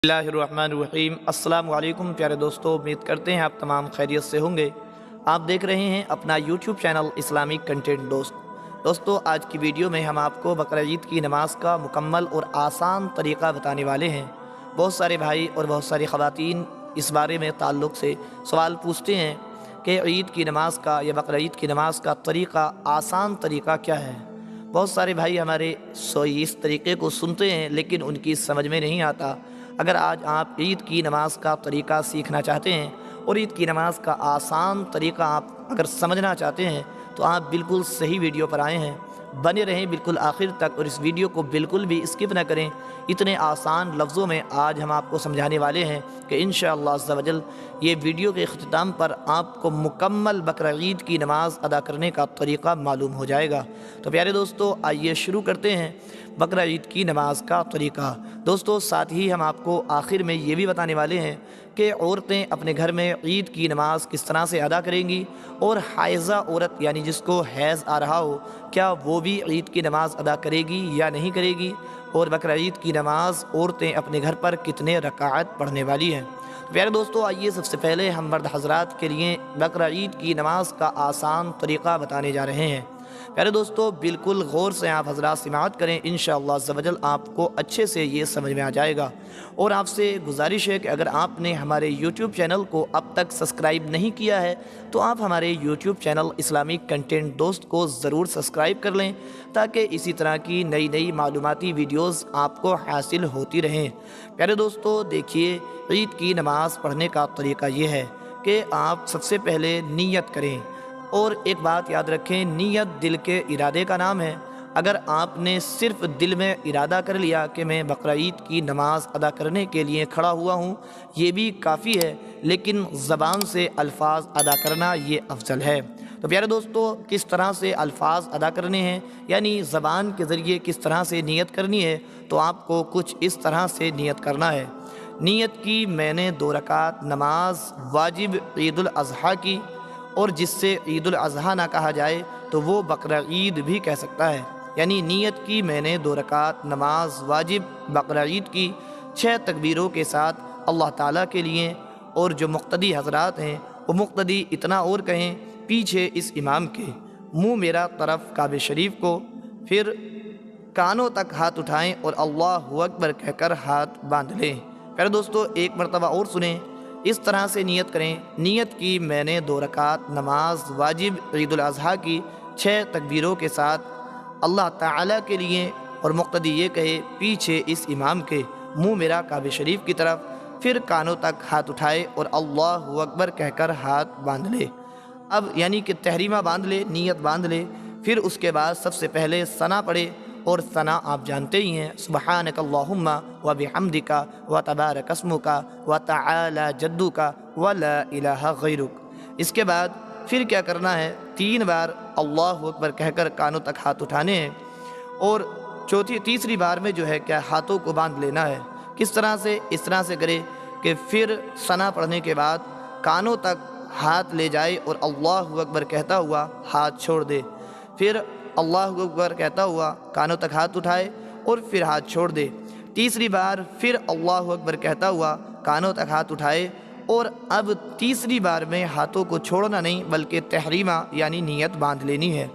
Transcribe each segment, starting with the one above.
बिस्मिल्लाहिर्रहमानिर्रहीम। अस्सलाम वालेकुम प्यारे दोस्तों, उम्मीद करते हैं आप तमाम खैरियत से होंगे। आप देख रहे हैं अपना यूट्यूब चैनल इस्लामिक कंटेंट दोस्तों, आज की वीडियो में हम आपको बकरा ईद की नमाज का मुकम्मल और आसान तरीक़ा बताने वाले हैं। बहुत सारे भाई और बहुत सारी ख़वातीन इस बारे में ताल्लुक़ से सवाल पूछते हैं कि ईद की नमाज का या बकरा ईद की नमाज का तरीक़ा, आसान तरीक़ा क्या है। बहुत सारे भाई हमारे इस तरीक़े को सुनते हैं लेकिन उनकी समझ में नहीं आता। अगर आज आप ईद की नमाज का तरीक़ा सीखना चाहते हैं और ईद की नमाज का आसान तरीक़ा आप अगर समझना चाहते हैं तो आप बिल्कुल सही वीडियो पर आए हैं। बने रहें बिल्कुल आखिर तक और इस वीडियो को बिल्कुल भी स्किप न करें। इतने आसान लफ्ज़ों में आज हम आपको समझाने वाले हैं कि इंशाअल्लाह अज़्ज़ा वजल ये वीडियो के अख्तिताम पर आपको मुकम्मल बकरा ईद की नमाज अदा करने का तरीक़ा मालूम हो जाएगा। तो प्यारे दोस्तों, आइए शुरू करते हैं बकरा ईद की नमाज का तरीक़ा। दोस्तों, साथ ही हम आपको आखिर में ये भी बताने वाले हैं कि औरतें अपने घर में ईद की नमाज किस तरह से अदा करेंगी और हाइज़ा औरत यानी जिसको हैज़ आ रहा हो, क्या वो भी ईद की नमाज अदा करेगी या नहीं करेगी, और बकरा ईद की नमाज औरतें अपने घर पर कितने रकाअत पढ़ने वाली हैं। प्यारे दोस्तों, आइए सबसे पहले हम मर्द हज़रात के लिए बकरा ईद की नमाज का आसान तरीक़ा बताने जा रहे हैं। प्यारे दोस्तों, बिल्कुल गौर से आप हज़रात समाअत करें, इंशाअल्लाह अज़्ज़ा वजल आपको अच्छे से ये समझ में आ जाएगा। और आपसे गुजारिश है कि अगर आपने हमारे यूट्यूब चैनल को अब तक सब्सक्राइब नहीं किया है तो आप हमारे यूट्यूब चैनल इस्लामिक कंटेंट दोस्त को ज़रूर सब्सक्राइब कर लें ताकि इसी तरह की नई नई मालूमाती वीडियोज़ आपको हासिल होती रहें। प्यारे दोस्तों, देखिए, ईद की नमाज़ पढ़ने का तरीक़ा ये है कि आप सबसे पहले नियत करें। और एक बात याद रखें, नियत दिल के इरादे का नाम है। अगर आपने सिर्फ़ दिल में इरादा कर लिया कि मैं बकरा ईद की नमाज़ अदा करने के लिए खड़ा हुआ हूँ, ये भी काफ़ी है, लेकिन ज़बान से अल्फाज अदा करना ये अफजल है। तो प्यारे दोस्तों, किस तरह से अल्फाज अदा करने हैं यानी ज़बान के ज़रिए किस तरह से नियत करनी है, तो आपको कुछ इस तरह से नियत करना है। नियत की मैंने 2 रकात नमाज वाजिब ईद उल अज़हा की, और जिससे ईद उल अज़हा ना कहा जाए तो वो बकरा ईद भी कह सकता है। यानी नियत की मैंने 2 रकात नमाज वाजिब बकरा ईद की 6 तकबीरों के साथ अल्लाह ताला के लिए। और जो मुक़्तदी हज़रात हैं वो मुक़्तदी इतना और कहें, पीछे इस इमाम के मुँह मेरा तरफ काबे शरीफ को, फिर कानों तक हाथ उठाएं और अल्लाहु अकबर कहकर हाथ बांध लें। प्यारे दोस्तों, एक मरतबा और सुने, इस तरह से नियत करें। नियत की मैंने 2 रकात नमाज वाजिब ईद उल अज़हा की 6 तकबीरों के साथ अल्लाह ताला के लिए, और मुक़्तदी ये कहे, पीछे इस इमाम के मुँह मेरा काबे शरीफ की तरफ, फिर कानों तक हाथ उठाए और अल्लाहु अकबर कहकर हाथ बांध ले। अब यानी कि तहरीमा बांध ले, नियत बांध ले। फिर उसके बाद सबसे पहले सना पढ़े, और सना आप जानते ही हैं, सुब्हानकल्लाहुम्मा व बिहम्दिका व तबारक अस्मुका व तआला जद्दुका व ला इलाहा गैरुक। इसके बाद फिर क्या करना है, 3 बार अल्लाहु अकबर कहकर कानों तक हाथ उठाने हैं, और तीसरी बार में जो है क्या, हाथों को बांध लेना है। किस तरह से? इस तरह से करे कि फिर सना पढ़ने के बाद कानों तक हाथ ले जाए और अल्लाहु अकबर कहता हुआ हाथ छोड़ दे। फिर अल्लाहु अकबर कहता हुआ कानों तक हाथ उठाए और फिर हाथ छोड़ दे। तीसरी बार फिर अल्लाहु अकबर कहता हुआ कानों तक हाथ उठाए, और अब तीसरी बार में हाथों को छोड़ना नहीं बल्कि तहरीमा यानी नियत बांध लेनी है।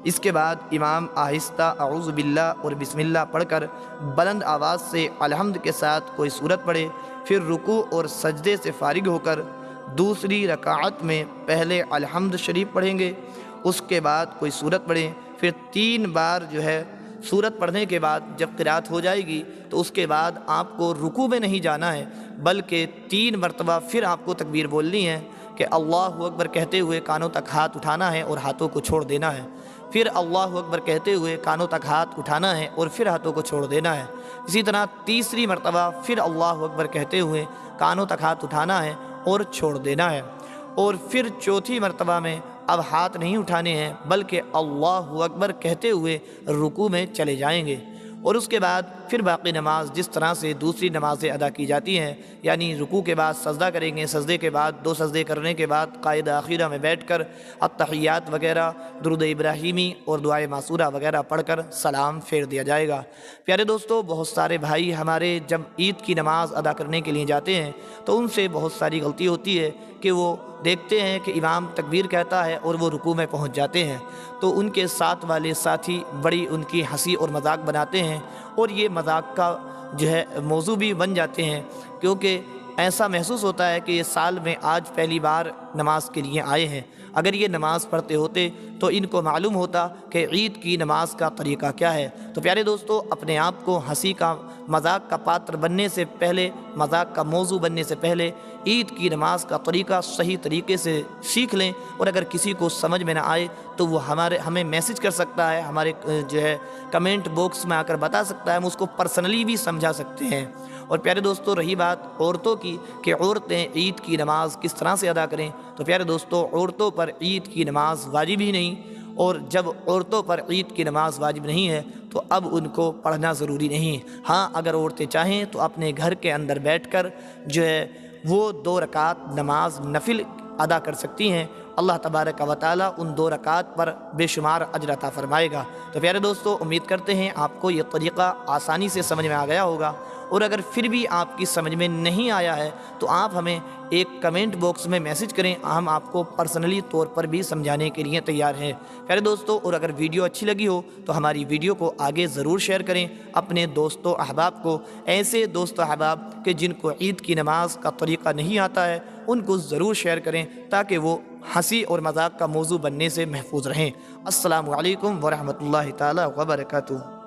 इसके बाद इमाम आहिस्ता अऊज़ु बिल्लाह और बिस्मिल्लाह पढ़कर बुलंद आवाज़ से अलहम्द के साथ कोई सूरत पढ़े। फिर रुकू और सजदे से फारिग होकर दूसरी रकाअत में पहले अलहम्द शरीफ पढ़ेंगे, उसके बाद कोई सूरत पढ़ें। फिर 3 बार जो है सूरत पढ़ने के बाद जब क़िराअत हो जाएगी तो उसके बाद आपको रुकू में नहीं जाना है, बल्कि 3 मरतबा फिर आपको तकबीर बोलनी है कि अल्लाहु अकबर कहते हुए कानों तक हाथ उठाना है और हाथों को छोड़ देना है। फिर अल्लाहु अकबर कहते हुए कानों तक हाथ उठाना है और फिर हाथों को छोड़ देना है। इसी तरह तीसरी मरतबा फिर अल्लाहु अकबर कहते हुए कानों तक हाथ उठाना है और छोड़ देना है। और फिर चौथी मरतबा में अब हाथ नहीं उठाने हैं बल्कि अल्लाहु अकबर कहते हुए रुकू में चले जाएंगे। اور اس کے بعد پھر باقی نماز جس طرح سے دوسری نمازیں ادا کی جاتی ہیں، یعنی رکوع کے بعد سجدہ کریں گے، سجدے کے بعد 2 سجدے کرنے کے بعد قاعدہ اخیرہ میں بیٹھ کر التحیات وغیرہ، درود ابراہیمی اور دعائے معصورہ وغیرہ پڑھ کر سلام پھیر دیا جائے گا۔ پیارے دوستو، بہت سارے بھائی ہمارے جب عید کی نماز ادا کرنے کے لیے جاتے ہیں تو ان سے بہت ساری غلطی ہوتی ہے کہ وہ دیکھتے ہیں کہ امام تکبیر کہتا ہے اور وہ رکوع میں پہنچ جاتے ہیں، تو ان کے ساتھ والے ساتھی بڑی ان کی ہنسی اور مذاق بناتے ہیں، اور یہ مذاق کا موضوع بھی بن جاتے ہیں، کیونکہ ایسا محسوس ہوتا ہے کہ یہ سال میں آج پہلی بار نماز کے لیے آئے ہیں۔ اگر یہ نماز پڑھتے ہوتے تو ان کو معلوم ہوتا کہ عید کی نماز کا طریقہ کیا ہے۔ تو پیارے دوستو، اپنے آپ کو ہنسی کا، مذاق کا پاتر بننے سے پہلے، مذاق کا موضوع بننے سے پہلے عید کی نماز کا طریقہ صحیح طریقے سے سیکھ لیں، اور اگر کسی کو سمجھ میں نہ آئے تو وہ ہمیں میسج کر سکتا ہے، ہمارے کمنٹ باکس میں آ کر بتا سکتا ہے، ہم اس کو پرسنلی بھی سمجھا سکتے ہیں۔ اور پیارے دوستو، رہی بات عورتوں کی کہ عورتیں عید کی نماز کس طرح سے ادا کریں، تو پیارے دوستو، عورتوں پر عید کی نماز واجب ہی نہیں، اور جب عورتوں پر عید کی نماز واجب نہیں ہے تو اب ان کو پڑھنا ضروری نہیں۔ ہاں، اگر عورتیں چاہیں تو اپنے گھر کے اندر بیٹھ کر وہ 2 رکعت نماز نفل ادا کر سکتی ہیں۔ اللہ تبارک و تعالیٰ ان 2 رکعت پر بے شمار اجر عطا فرمائے گا۔ تو پیارے دوستو، امید کرتے ہیں آپ کو یہ طریقہ آسانی سے سمجھ میں آ گیا ہوگا، اور اگر پھر بھی آپ کی سمجھ میں نہیں آیا ہے تو آپ ہمیں ایک کمنٹ باکس میں میسج کریں، ہم آپ کو پرسنلی طور پر بھی سمجھانے کے لیے تیار ہیں۔ پیارے دوستو، اور اگر ویڈیو اچھی لگی ہو تو ہماری ویڈیو کو آگے ضرور شیئر کریں اپنے دوستوں احباب کو، ایسے دوست احباب کہ جن کو عید کی نماز کا طریقہ نہیں آتا ہے، ان کو ضرور شیئر کریں تاکہ وہ ہنسی اور مذاق کا موضوع بننے سے محفوظ رہیں۔ السلام علیکم ورحمۃ اللہ تعالی وبرکاتہ۔